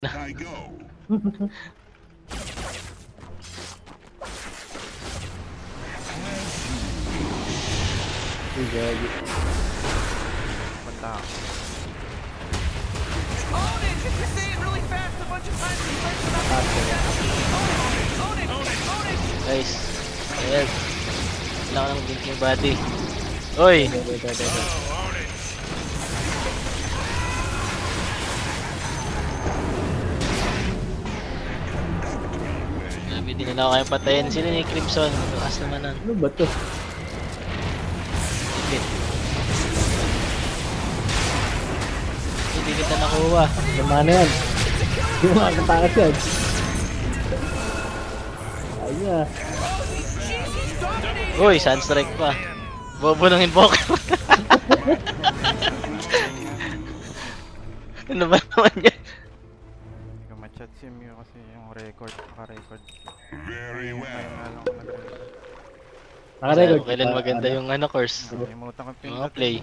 I go. Punta ako. Own it! If you say it really fast a bunch of times, it starts to own it! Guys, ayan. Kailangan ng drinking body. Oy! Sabi din na ako kayong patayin. Sino ni Crimson? Lakas naman nun. Ano ba to? Sige. Hindi kita nakuha. Naman na yan. Hindi mo makakatakas yan. Ayun. Uy, sunstrike pa. Bobo ng invoker. Ano ba naman yan? Hindi ko ma-chat sim yun kasi yung record, naka-record. Very well. Nakarecord. Kailan maganda yung course? Nalimutan ko Mga play.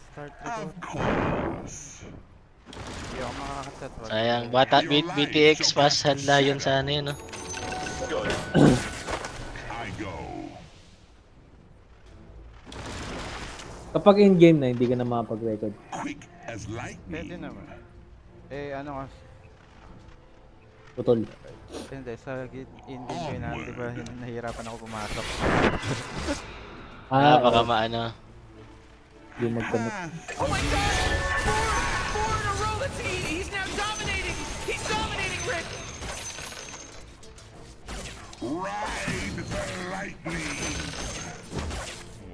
Start Of record. course. Hindi ako makakachat. Sayang, bata BTX fast handa yun sana yun, no? I go. Kapag in-game na, hindi ka na makapag-record. Quick as Pwede lightning. naman. Eh ano kasi. Putol. Hindi, sa in-game ko na, di ba, nahihirapan ako pumasok. Baka maano. Hindi mag-connect. Oh my god! Four in a row! He's now dominating! He's dominating, Rick! Ride the lightning.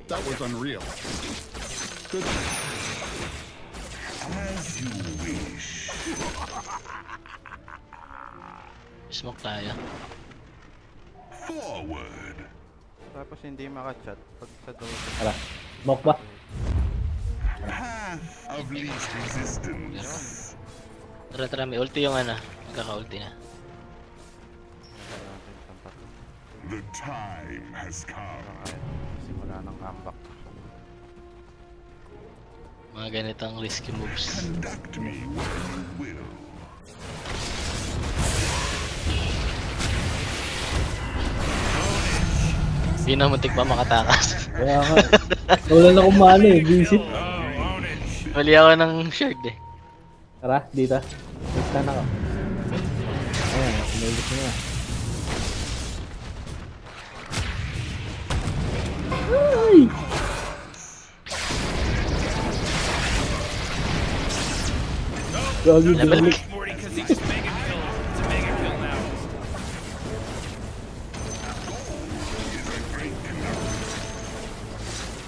That was unreal. Good. As you wish. Smoke tayo. Forward. Tapos hindi makachat pag sa door. Tara. Smoke ba? Path of least resistance. Tara, may ulti yung magkaka-ulti na. The time has come. Simula ng comeback. Mga ganitong risky moves. Conduct me where you will. Hindi na muntik pa makatakas. Kaya nga. Wala na kumano eh. Visit. Mali ako ng shirt eh. Tara, dito. Basta na ako. Ayan, sinulit mo na. Ay! Gagi, Level binalik.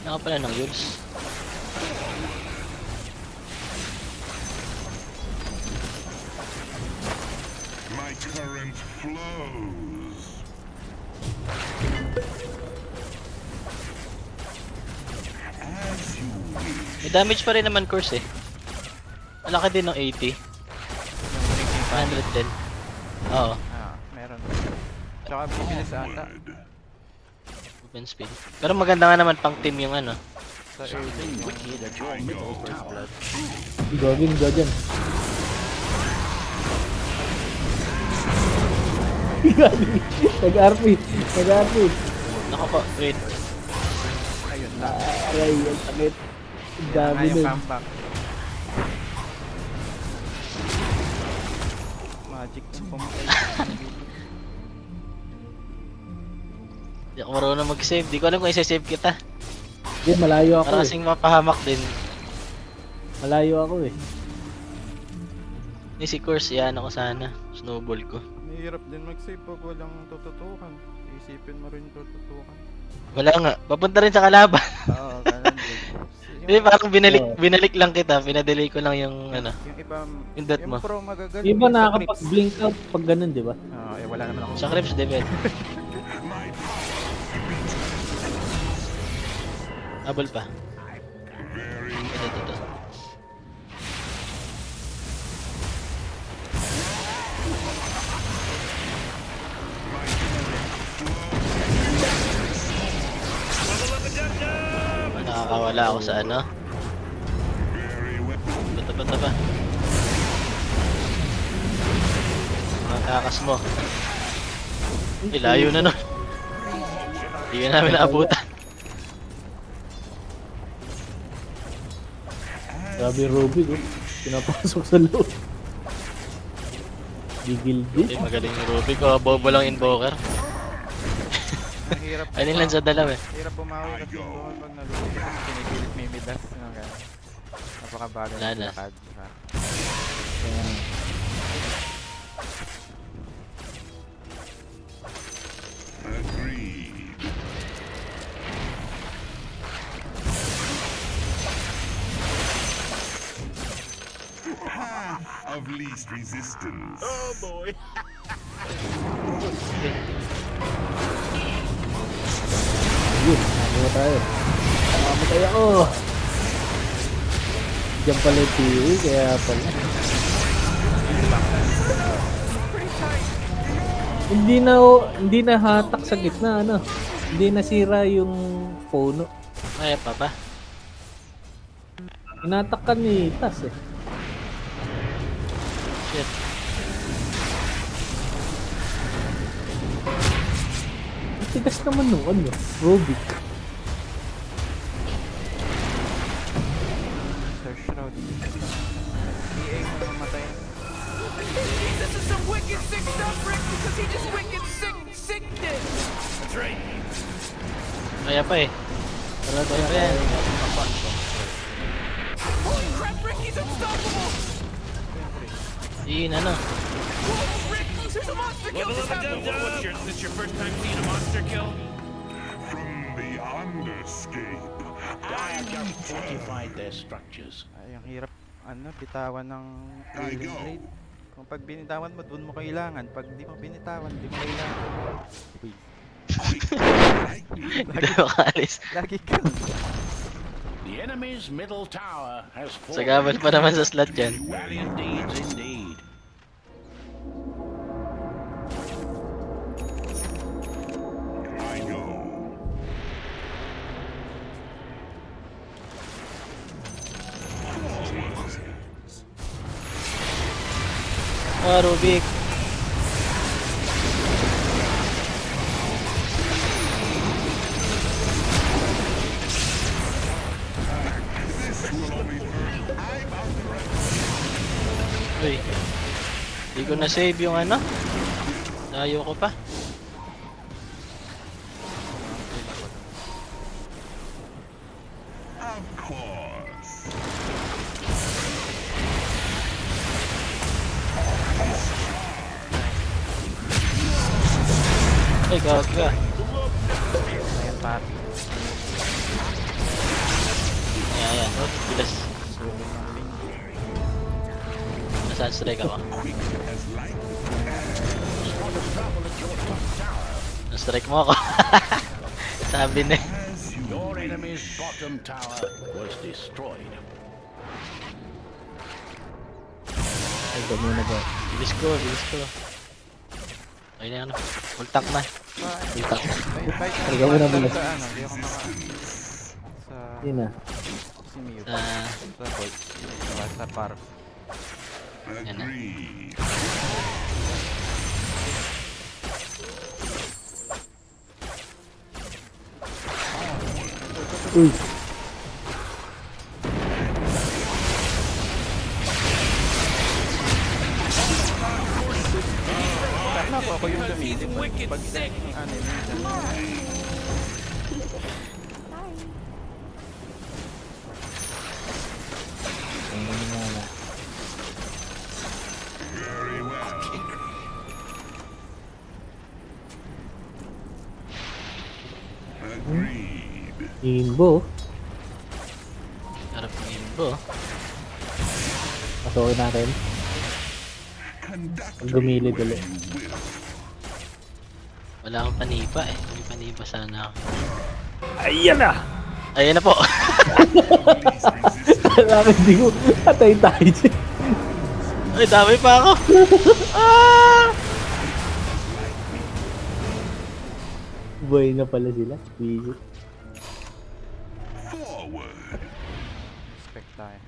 Naka pala ng Yules. My current flows. As you wish. May damage pa rin naman course eh. Malaki din ng 80. 110. Oo, Meron. Tsaka bibilis ata. open speed. Pero maganda nga naman pang team yung Sa early yung first blood. Gagin, gagin. Gagin. Nag-RP. Nag-RP. Naka pa, wait. Ayun lang. Ay, ang sakit. Ang dami Yung nun. comeback. Magic yung pumatay. Hindi ako marunong mag-save. Di ko alam kung isa-save kita. Hindi, malayo ako Para eh. kasing mapahamak din. Malayo ako eh. Ni si course, iyan ako sana. Snowball ko. Mahirap din mag-save pag walang tututukan. Isipin mo rin tututukan. Wala nga. Papunta rin sa kalaban. Oo, ganun din. Hindi, parang binalik lang kita. Pinadelay ko lang yung Yung iba, Pindot mo. yung pro magagaling. Yung iba sa nakakapag-blink out pag ganun, di ba? Crips. Eh wala naman ako. sa Crips, Devel. Habol pa. Ito. Nakakawala ako sa Bata ba? Takas mo. Ay, layo na nun. Hindi ka namin naabutan. Grabe yung Rubik, oh. Pinapasok sa loob. Gigil din. Ay, magaling yung Rubik. Oh, bobo lang invoker. Ang hirap. Ayun lang sa dalaw eh. Hirap bumawi kasi yung pag nalulog kasi pinipilit mimidas. Napakabagal Wala ng na. lakad. Diba? Agreed. Path of least resistance. Yun, nakuha tayo. Nakamatay ako. Diyan pala yung PUE, kaya pala. Hindi na hatak sa gitna, ano. Hindi nasira yung puno. Kaya pa ba? Inatak ka ni Tas eh. Shit. Ang tigas naman nung ano, Rubik. Search shroud. EA mo namatay. This is some wicked sick stuff, Rick, because he just wicked sickness. That's right. Kaya pa eh. Tara, Kaya tara, pa yan. tara. Holy crap, Rick, he's unstoppable. Yun, ano. Whoa, Rick, there's a monster kill just happened. Is this your first time seeing a monster kill? From the underscape. I have just fortified their structures. Ay, ang hirap bitawan ng I healing go. blade. Kung pag binitawan mo, doon mo kailangan. Pag di mo binitawan, di mo kailangan. Uy, Hindi makalis. lagi ka. The enemy's middle tower has fallen. Sagabal pa naman sa slot yan. Valiant deeds indeed. I go. Ah, Rubik. Uy. Hindi ko na-save yung ano. Layo ko pa. Of course. Ay, gawag ka. Ayan, pati. Ayan, ayan. Oh, bilas. Sulit ng link. Nasaan strike ako? Na-strike mo ako. Sabi na eh. Your enemy's bottom tower was destroyed. Ay, dami na ba? Bilis ko, bilis ko. Ayun na ano. Ultak na. Ultak na. Fight Talaga mo na bilas. sa ano, hindi ako sa Yun na. si Miu. Sa... Sa boy. Sa par. Agreed. Uy, Sana ako yung Because he's gamitin. wicked Pag sick. ano, minsan. ang nangyala. Very well. Agreed. Imbo. Harap ng imbo. Pasukin natin. Conduct Pag gumilid where ulit. you will. Wala akong panipa eh. May panipa sana ako. Ayan na! Ayan na po. Least resistance. Kailangan hindi ko atay tayo dyan. Ay, dami pa ako. Ah! Buhay na pala sila. Busy. Forward. Respect tayo.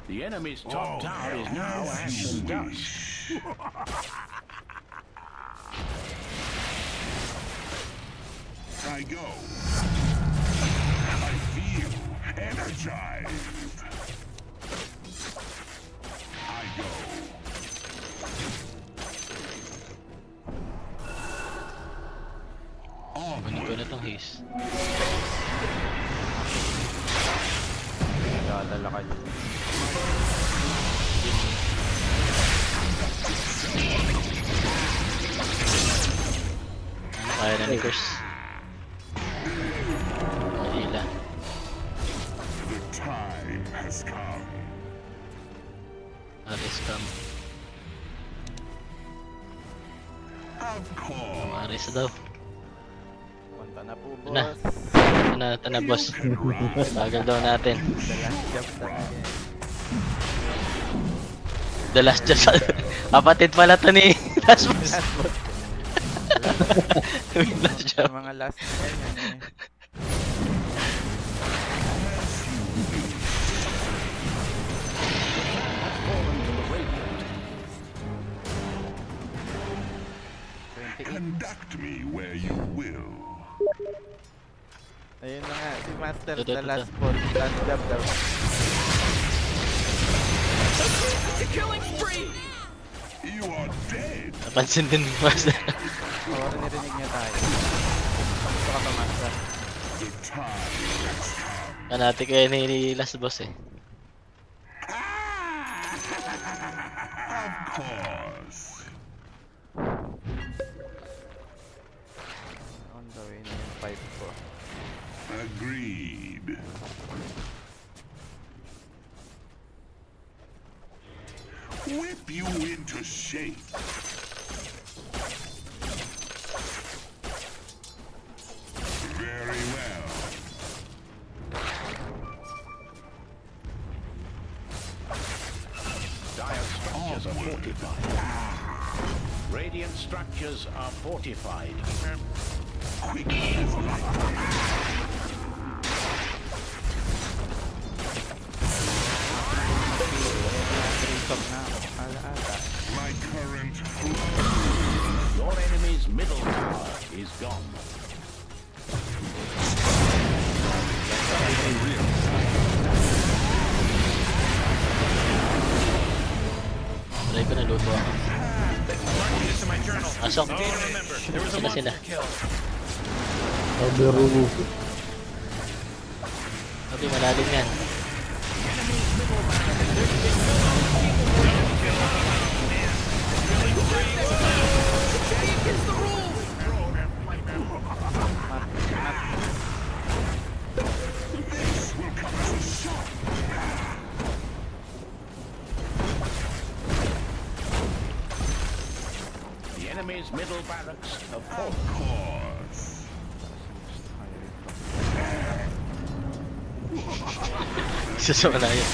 The enemy's top tower is now ash and dust. I go. I feel energized. I go. Kunin ko na tong haze. Dadala ka dyan. Ano kaya na ni Curse? Manila. The time has come. Aris come. Of course. Aris daw. Punta na po, Ito na. boss. Ito na boss. Bagal daw natin. The last job talaga. The last just kapatid pala to ni last boss. Last boss. Last job. Mga last na yan eh. Conduct me where you will. Ayun na nga, si Master, Ito, the ito, last boss, last job daw. It's a killing spree! You are dead. Napansin din ni Master. Oo, narinig niya tayo. Gusto ka pa, Master. The time has come. Kanati kaya ni last boss eh. Of course. On the way na yung pipe ko. Agreed. Whip you into shape. Very well. Dire structures are fortified. Radiant structures are fortified. Quick as light. Break-up na ako. Ala-ala. My current flow. Your enemy's middle tower is gone. Try ko na luto ako. Asok. Sila. Overrule. Okay, malalim yan. This will come as a shock. The enemy's middle barracks have fallen. Of course. Isa sa malayo.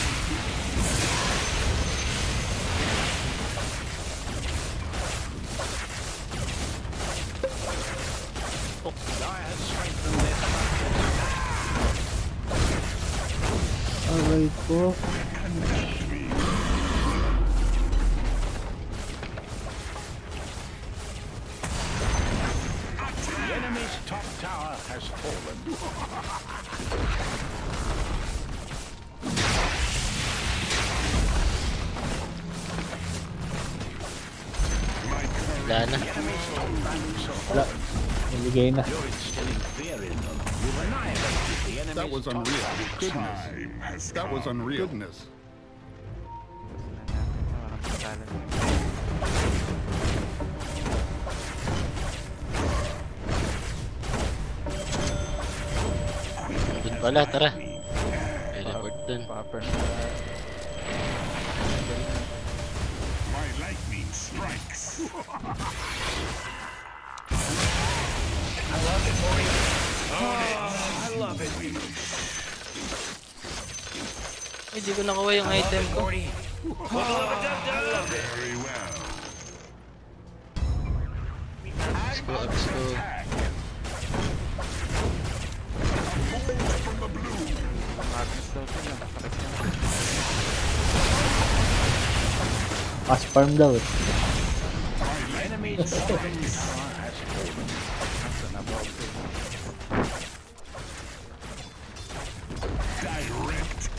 Dire has strengthened their structures. Aray ko. Conduct me. The enemy's top tower has fallen. Wala na. Wala. Naligay na. You're instilling fear in them. You've annihilated the enemy's That was top unreal. tower. Goodness. Time has That was come. unreal. Goodness. Gusto na natin. Parang pagkalan. Doon pala, tara. Teleport dun. Popper. My lightning strikes. Ay, di ko nakuha yung item ko. Very well. Let's go, let's go. From the blue. Magnus daw sila. Correct na. Pass farm daw eh. Direct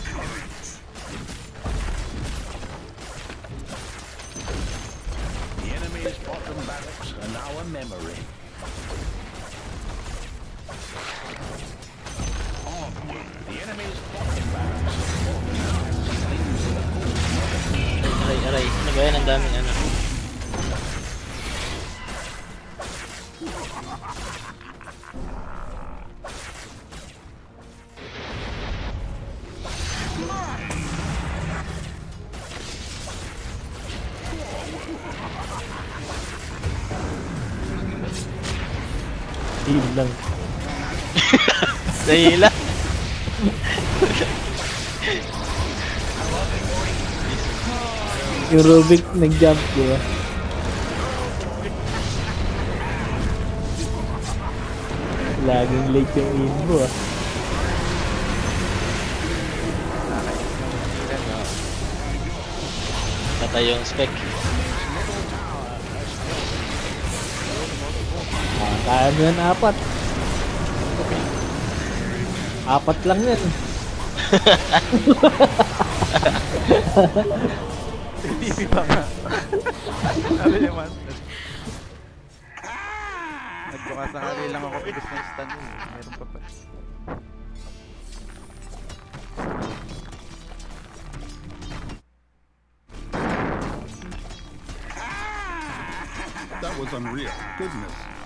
current. The enemy's bottom barracks are now a memory. Onward. The enemy's bottom barracks Aray, aray. Ano ba yan? Ang daming ano. Heal lang. Dahila. Yung Rubik nag-jump, di ba? Laging late yung info ah. Patay yung spec. Kaya mo yan 4. 4 lang yan. TV pa nga. Sabi naman. Nagkakasakali lang ako pagkas na stand yun. Meron pa pa. That was unreal. Goodness.